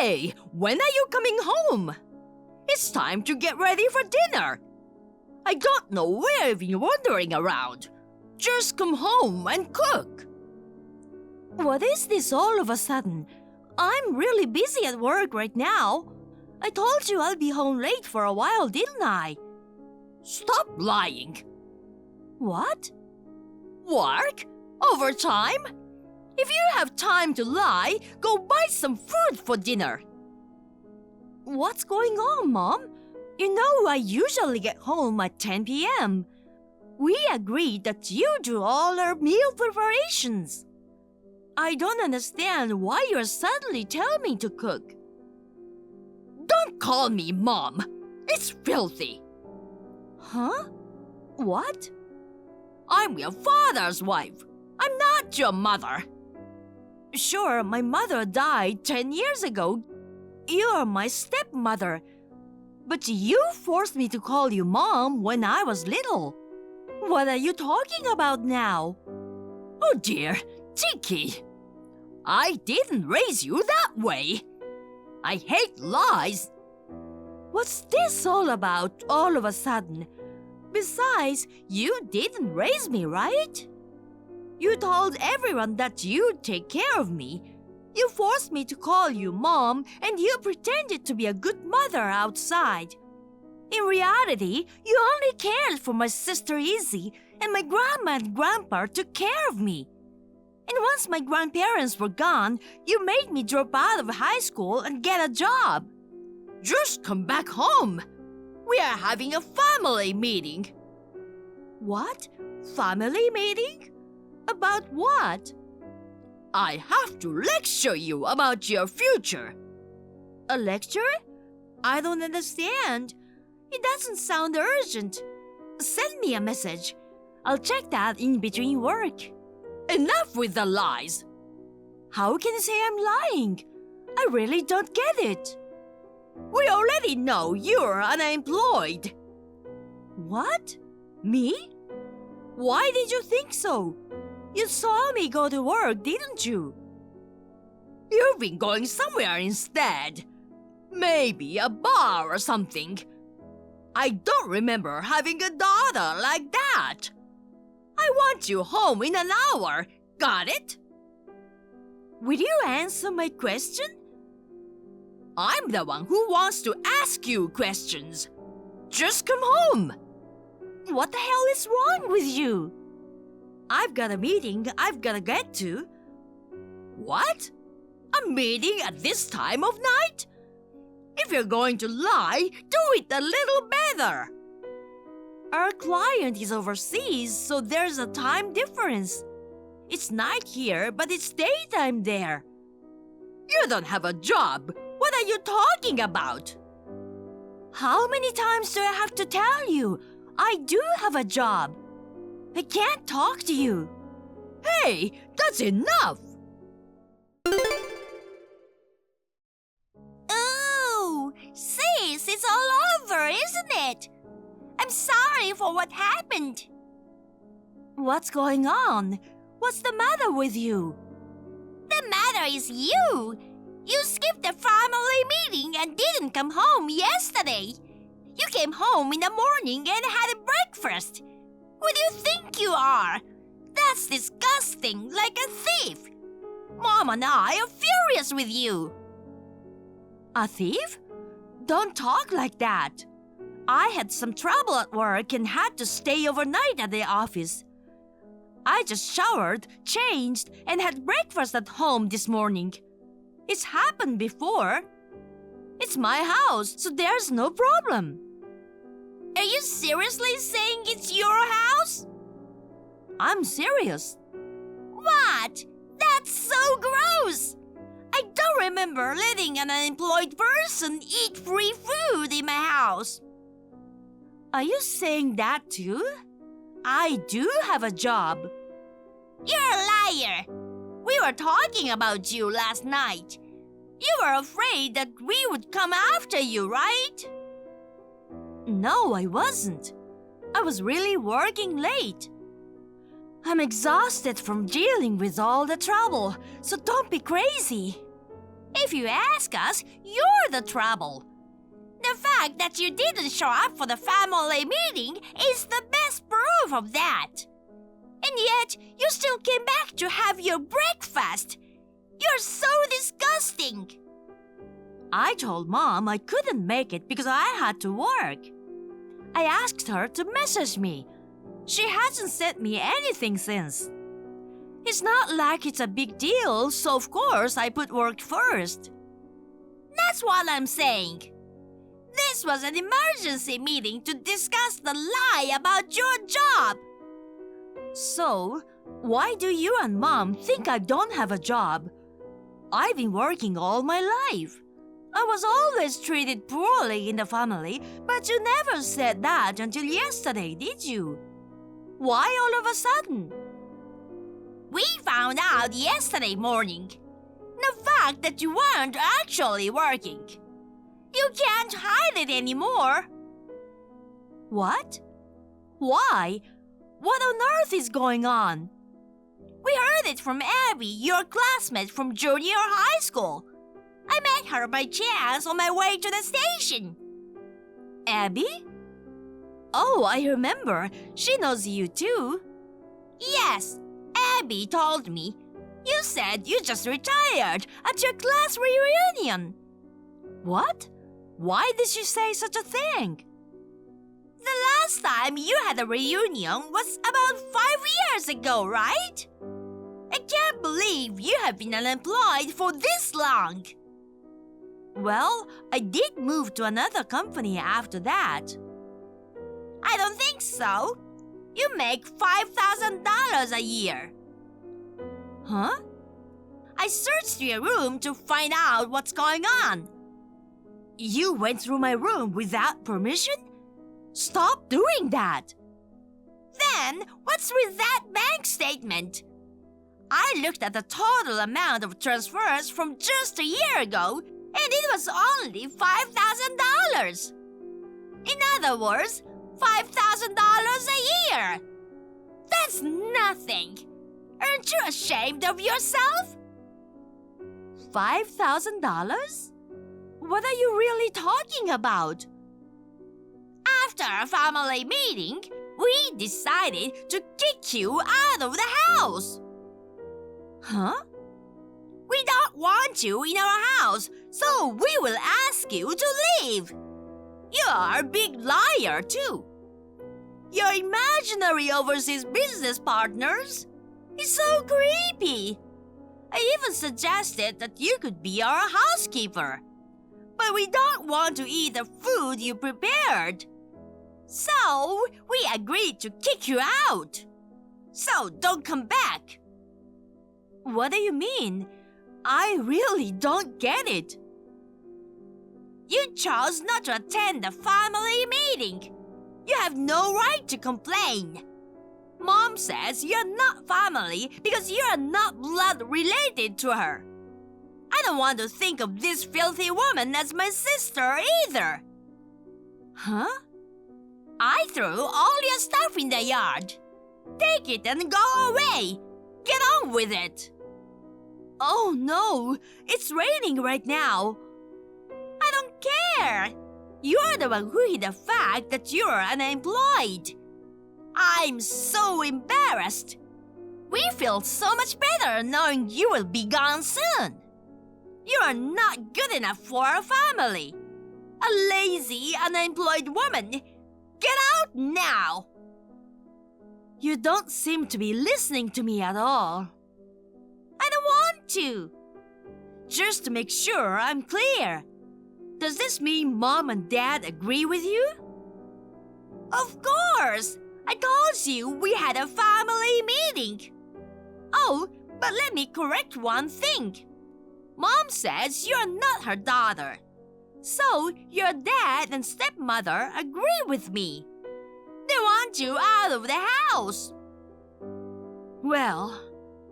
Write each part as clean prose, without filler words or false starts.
Hey, when are you coming home? It's time to get ready for dinner. I don't know where you've been wandering around. Just come home and cook. What is this all of a sudden? I'm really busy at work right now. I told you I'll be home late for a while, didn't I? Stop lying. What? Work? Overtime? If you have time to lie, go buy some food for dinner. What's going on, Mom? You know I usually get home at 10 p.m. We agreed that you do all our meal preparations. I don't understand why you're suddenly telling me to cook. Don't call me Mom. It's filthy. Huh? What? I'm your father's wife. I'm not your mother. Sure, my mother died 10 years ago. You're my stepmother. But you forced me to call you Mom when I was little. What are you talking about now? Oh dear, Tiki. I didn't raise you that way. I hate lies. What's this all about all of a sudden? Besides, you didn't raise me, right? You told everyone that you'd take care of me. You forced me to call you Mom, and you pretended to be a good mother outside. In reality, you only cared for my sister Izzy, and my grandma and grandpa took care of me. And once my grandparents were gone, you made me drop out of high school and get a job. Just come back home. We are having a family meeting. What? Family meeting? About what? I have to lecture you about your future. A lecture? I don't understand. It doesn't sound urgent. Send me a message. I'll check that in between work. Enough with the lies. How can you say I'm lying? I really don't get it. We already know you're unemployed. What? Me? Why did you think so? You saw me go to work, didn't you? You've been going somewhere instead. Maybe a bar or something. I don't remember having a daughter like that. I want you home in an hour. Got it? Will you answer my question? I'm the one who wants to ask you questions. Just come home. What the hell is wrong with you? I've got a meeting I've got to get to. What? A meeting at this time of night? If you're going to lie, do it a little better. Our client is overseas, so there's a time difference. It's night here, but it's daytime there. You don't have a job. What are you talking about? How many times do I have to tell you? I do have a job. I can't talk to you. Hey, that's enough. Oh, sis, it's all over, isn't it? I'm sorry for what happened. What's going on? What's the matter with you? The matter is you. You skipped the family meeting and didn't come home yesterday. You came home in the morning and had a breakfast. Who do you think you are? That's disgusting, like a thief. Mom and I are furious with you. A thief? Don't talk like that. I had some trouble at work and had to stay overnight at the office. I just showered, changed, and had breakfast at home this morning. It's happened before. It's my house, so there's no problem. Are you seriously saying it's your house? I'm serious. What? That's so gross! I don't remember letting an unemployed person eat free food in my house. Are you saying that too? I do have a job. You're a liar. We were talking about you last night. You were afraid that we would come after you, right? No, I wasn't. I was really working late. I'm exhausted from dealing with all the trouble, so don't be crazy. If you ask us, you're the trouble. The fact that you didn't show up for the family meeting is the best proof of that. And yet, you still came back to have your breakfast. You're so disgusting. I told Mom I couldn't make it because I had to work. I asked her to message me. She hasn't sent me anything since. It's not like it's a big deal, so of course I put work first. That's what I'm saying. This was an emergency meeting to discuss the lie about your job. So, why do you and Mom think I don't have a job? I've been working all my life. I was always treated poorly in the family, but you never said that until yesterday, did you? Why all of a sudden? We found out yesterday morning. The fact that you weren't actually working. You can't hide it anymore. What? Why? What on earth is going on? We heard it from Abby, your classmate from junior high school. I met her by chance on my way to the station. Abby? Oh, I remember. She knows you too. Yes, Abby told me. You said you just retired at your class reunion. What? Why did she say such a thing? The last time you had a reunion was about 5 years ago, right? I can't believe you have been unemployed for this long. Well, I did move to another company after that. I don't think so. You make $5,000 a year. Huh? I searched your room to find out what's going on. You went through my room without permission? Stop doing that! Then, what's with that bank statement? I looked at the total amount of transfers from just a year ago, and it was only $5,000. In other words, $5,000 a year. That's nothing. Aren't you ashamed of yourself? $5,000? What are you really talking about? After a family meeting, we decided to kick you out of the house. Huh? We don't want you in our house, so we will ask you to leave. You are a big liar, too. Your imaginary overseas business partners is so creepy. I even suggested that you could be our housekeeper. But we don't want to eat the food you prepared. So, we agreed to kick you out. So, don't come back. What do you mean? I really don't get it. You chose not to attend the family meeting. You have no right to complain. Mom says you're not family because you're not blood related to her. I don't want to think of this filthy woman as my sister either. Huh? I threw all your stuff in the yard. Take it and go away. Get on with it. Oh no, it's raining right now. I don't care. You're the one who hid the fact that you're unemployed. I'm so embarrassed. We feel so much better knowing you will be gone soon. You are not good enough for our family. A lazy, unemployed woman. Get out now. You don't seem to be listening to me at all. I don't want to. Just to make sure I'm clear. Does this mean Mom and Dad agree with you? Of course. I told you we had a family meeting. Oh, but let me correct one thing. Mom says you're not her daughter. So, your dad and stepmother agree with me. They want you out of the house. Well,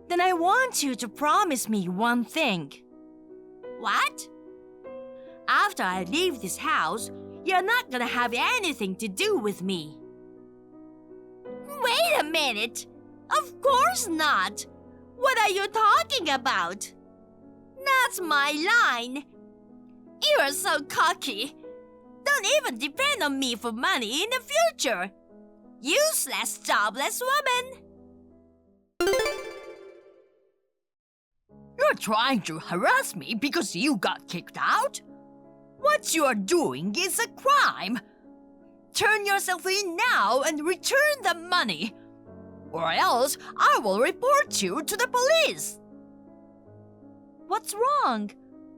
then I want you to promise me one thing. What? After I leave this house, you're not gonna have anything to do with me. Wait a minute. Of course not. What are you talking about? That's my line. You're so cocky. Don't even depend on me for money in the future. Useless, jobless woman. You're trying to harass me because you got kicked out? What you're doing is a crime. Turn yourself in now and return the money. Or else I will report you to the police. What's wrong?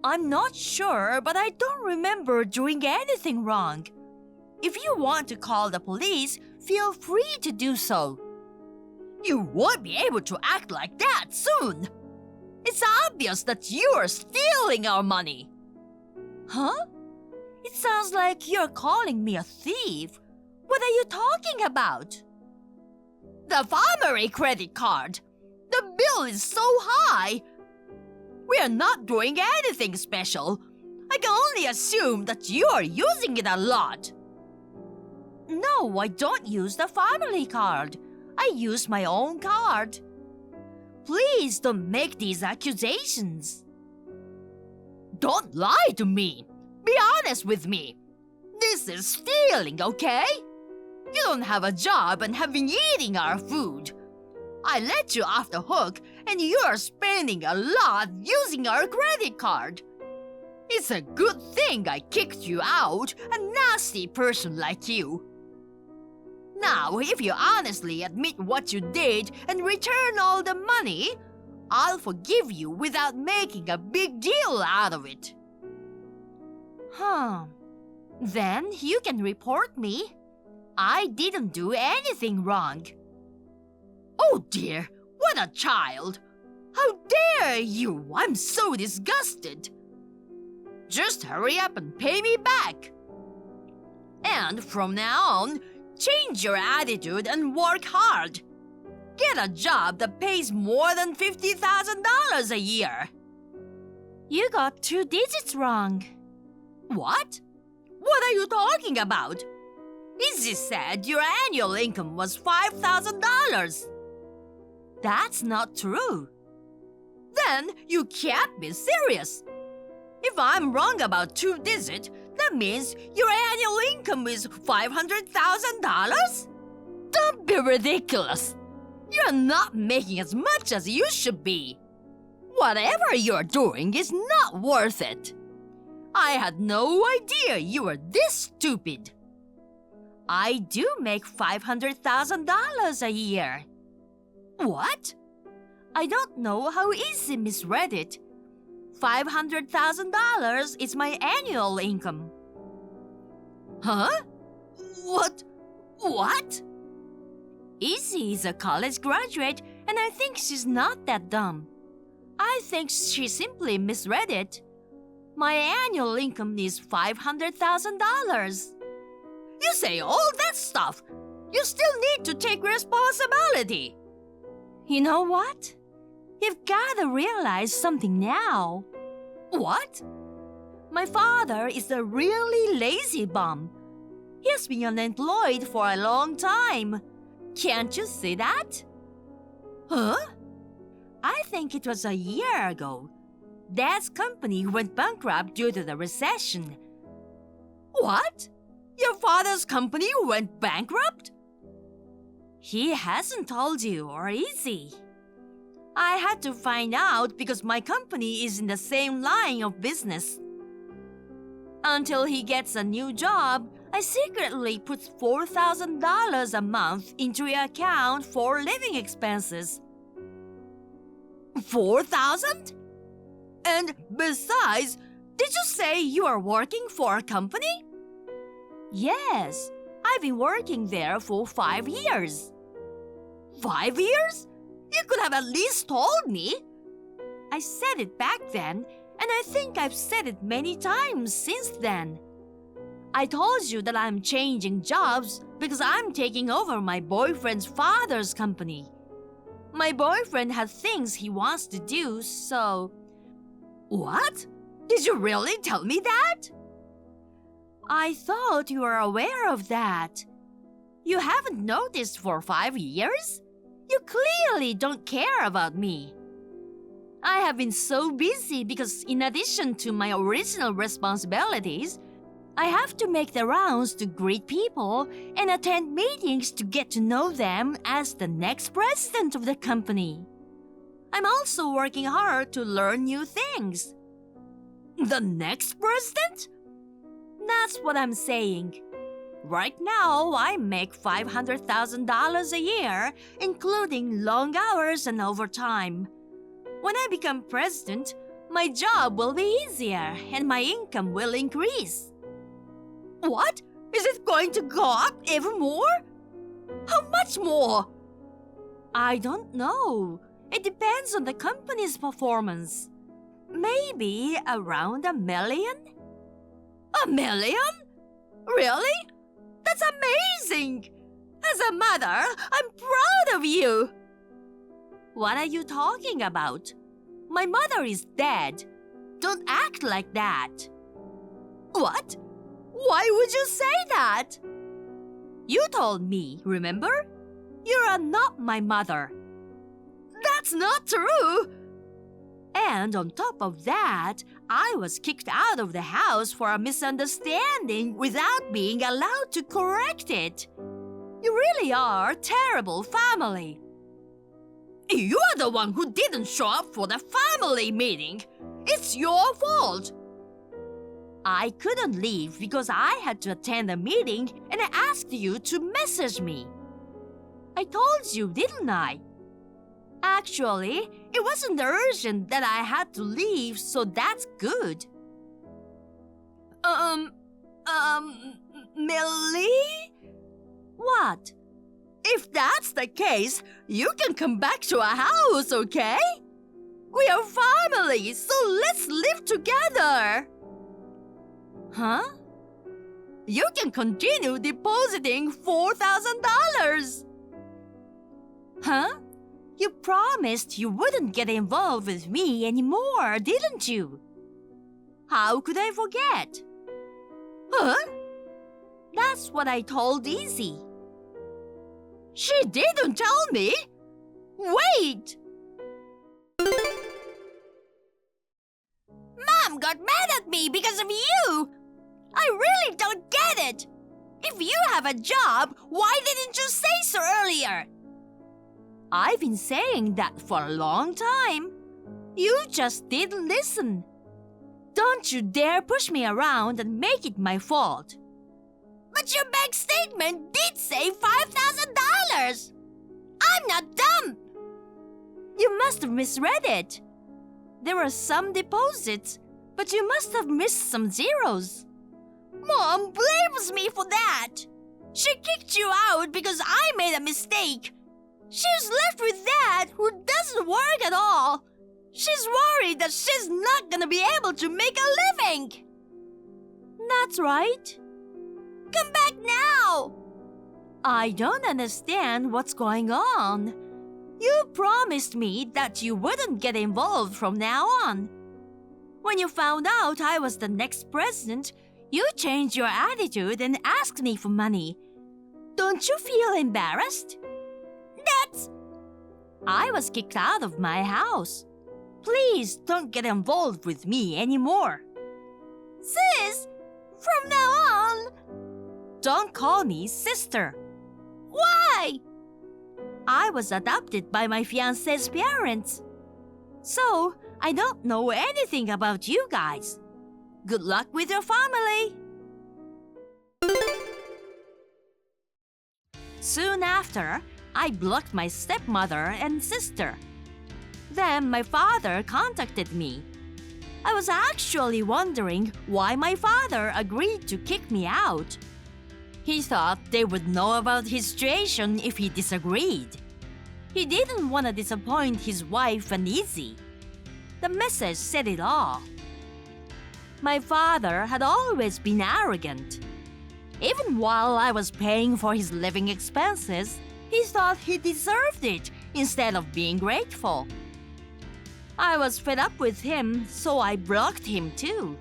I'm not sure, but I don't remember doing anything wrong. If you want to call the police, feel free to do so. You won't be able to act like that soon. It's obvious that you're stealing our money. Huh? It sounds like you're calling me a thief. What are you talking about? The primary credit card. The bill is so high. We are not doing anything special. I can only assume that you're using it a lot. No, I don't use the family card. I use my own card. Please don't make these accusations. Don't lie to me. Be honest with me. This is stealing, okay? You don't have a job and have been eating our food. I let you off the hook and you're spending a lot using our credit card. It's a good thing I kicked you out, a nasty person like you. Now, if you honestly admit what you did and return all the money, I'll forgive you without making a big deal out of it. Then you can report me. I didn't do anything wrong. Oh dear, what a child! How dare you! I'm so disgusted. Just hurry up and pay me back. And from now on, change your attitude and work hard. Get a job that pays more than $50,000 a year. You got 2 digits wrong. What? What are you talking about? Izzy said your annual income was $5,000. That's not true. Then you can't be serious. If I'm wrong about 2 digits, that means your annual income is $500,000? Don't be ridiculous. You're not making as much as you should be. Whatever you're doing is not worth it. I had no idea you were this stupid. I do make $500,000 a year. What? I don't know how Izzy misread it. $500,000 is my annual income. Huh? What? Izzy is a college graduate, and I think she's not that dumb. I think she simply misread it. My annual income is $500,000. You say all that stuff. You still need to take responsibility. You know what? You've got to realize something now. What? My father is a really lazy bum. He has been unemployed for a long time. Can't you see that? Huh? I think it was a year ago. Dad's company went bankrupt due to the recession. What? Your father's company went bankrupt? He hasn't told you, or is he? I had to find out because my company is in the same line of business. Until he gets a new job, I secretly put $4,000 a month into your account for living expenses. 4,000? And besides, did you say you are working for a company? Yes, I've been working there for 5 years. 5 years? You could have at least told me. I said it back then, and I think I've said it many times since then. I told you that I'm changing jobs because I'm taking over my boyfriend's father's company. My boyfriend has things he wants to do, so... What? Did you really tell me that? I thought you were aware of that. You haven't noticed for 5 years? You clearly don't care about me. I have been so busy because in addition to my original responsibilities, I have to make the rounds to greet people and attend meetings to get to know them as the next president of the company. I'm also working hard to learn new things. The next president? That's what I'm saying. Right now, I make $500,000 a year, including long hours and overtime. When I become president, my job will be easier and my income will increase. What? Is it going to go up even more? How much more? I don't know. It depends on the company's performance. Maybe around $1 million? $1 million? Really? That's amazing! As a mother, I'm proud of you! What are you talking about? My mother is dead. Don't act like that. What? Why would you say that? You told me, remember? You are not my mother. That's not true! And on top of that, I was kicked out of the house for a misunderstanding without being allowed to correct it. You really are a terrible family. You're the one who didn't show up for the family meeting. It's your fault. I couldn't leave because I had to attend a meeting and I asked you to message me. I told you, didn't I? Actually, it wasn't urgent that I had to leave, so that's good. Millie? What? If that's the case, you can come back to our house, okay? We are family, so let's live together. Huh? You can continue depositing $4,000. Huh? You promised you wouldn't get involved with me anymore, didn't you? How could I forget? Huh? That's what I told Izzy. She didn't tell me. Wait! Mom got mad at me because of you! I really don't get it! If you have a job, why didn't you say so earlier? I've been saying that for a long time. You just didn't listen. Don't you dare push me around and make it my fault. But your bank statement did say $5,000. I'm not dumb. You must have misread it. There were some deposits, but you must have missed some zeros. Mom blames me for that. She kicked you out because I made a mistake. She's left with Dad, who doesn't work at all. She's worried that she's not gonna be able to make a living. That's right. Come back now. I don't understand what's going on. You promised me that you wouldn't get involved from now on. When you found out I was the next president, you changed your attitude and asked me for money. Don't you feel embarrassed? I was kicked out of my house. Please don't get involved with me anymore. Sis, from now on... Don't call me sister. Why? I was adopted by my fiancé's parents. So, I don't know anything about you guys. Good luck with your family. Soon after, I blocked my stepmother and sister. Then my father contacted me. I was actually wondering why my father agreed to kick me out. He thought they would know about his situation if he disagreed. He didn't want to disappoint his wife and Izzy. The message said it all. My father had always been arrogant. Even while I was paying for his living expenses, he thought he deserved it instead of being grateful. I was fed up with him, so I blocked him too.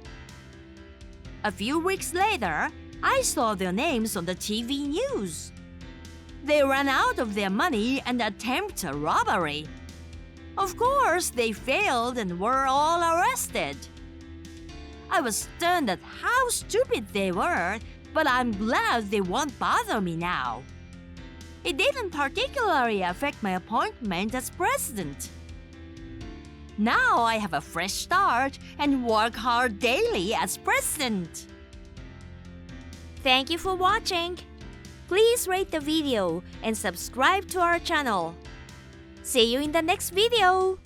A few weeks later, I saw their names on the TV news. They ran out of their money and attempted a robbery. Of course, they failed and were all arrested. I was stunned at how stupid they were, but I'm glad they won't bother me now. It didn't particularly affect my appointment as president. Now I have a fresh start and work hard daily as president. Thank you for watching. Please rate the video and subscribe to our channel. See you in the next video.